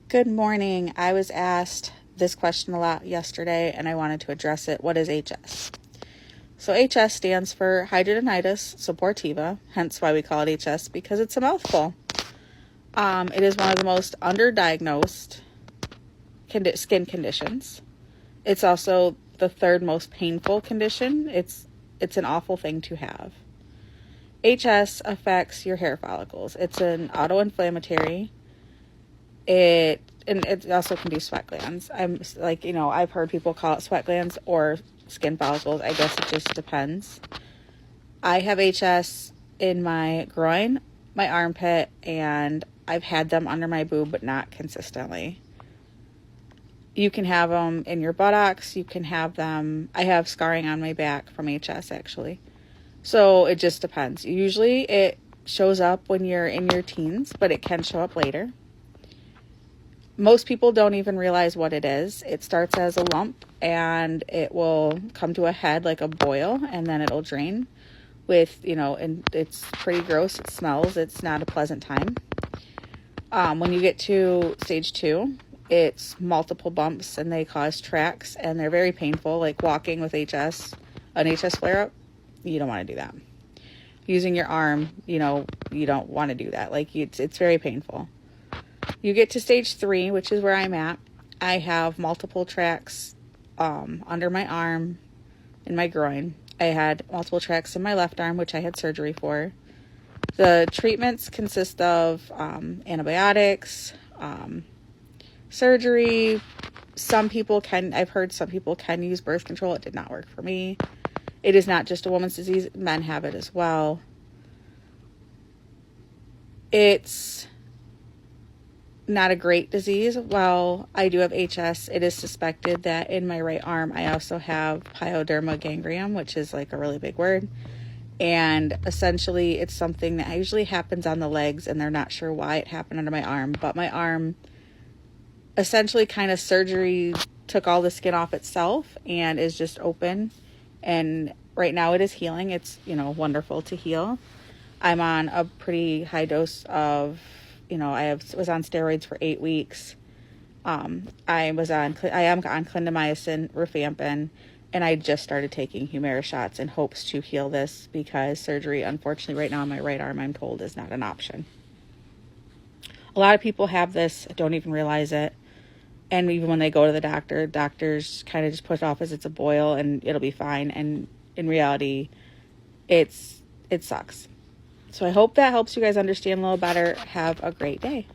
Good morning. I was asked this question a lot yesterday and I wanted to address it. What is HS? So HS stands for hidradenitis suppurativa, hence why we call it HS, because it's a mouthful. It is one of the most underdiagnosed skin conditions. It's also the third most painful condition. It's an awful thing to have. HS affects your hair follicles. It's an autoinflammatory. It also can do sweat glands. I've heard people call it sweat glands or skin follicles. I guess it just depends. I have HS in my groin, my armpit, and I've had them under my boob, but not consistently. You can have them in your buttocks. You can have them. I have scarring on my back from HS, actually. So it just depends. Usually it shows up when you're in your teens, but it can show up later. Most people don't even realize what it is. It starts as a lump and it will come to a head like a boil, and then it'll drain and it's pretty gross. It smells. It's not a pleasant time. When you get to stage 2, it's multiple bumps and they cause tracts and they're very painful, like walking with an HS flare-up. You don't want to do that. Using your arm, you don't want to do that. It's very painful. You get to stage 3, which is where I'm at. I have multiple tracts under my arm, in my groin. I had multiple tracts in my left arm, which I had surgery for. The treatments consist of antibiotics, surgery. I've heard some people can use birth control. It did not work for me. It is not just a woman's disease. Men have it as well. It's not a great disease. While I do have HS, it is suspected that in my right arm I also have pyoderma gangrenom, which is like a really big word. And essentially it's something that usually happens on the legs, and they're not sure why it happened under my arm. But my arm, essentially kind of surgery took all the skin off itself and is just open. And right now it is healing. It's, wonderful to heal. I'm on a pretty high dose of I was on steroids for 8 weeks. I am on clindamycin, rifampin, and I just started taking Humira shots in hopes to heal this, because surgery, unfortunately, right now on my right arm, I'm told, is not an option. A lot of people have this, don't even realize it. And even when they go to the doctor, doctors kind of just put it off as it's a boil and it'll be fine. And in reality, it sucks. So I hope that helps you guys understand a little better. Have a great day.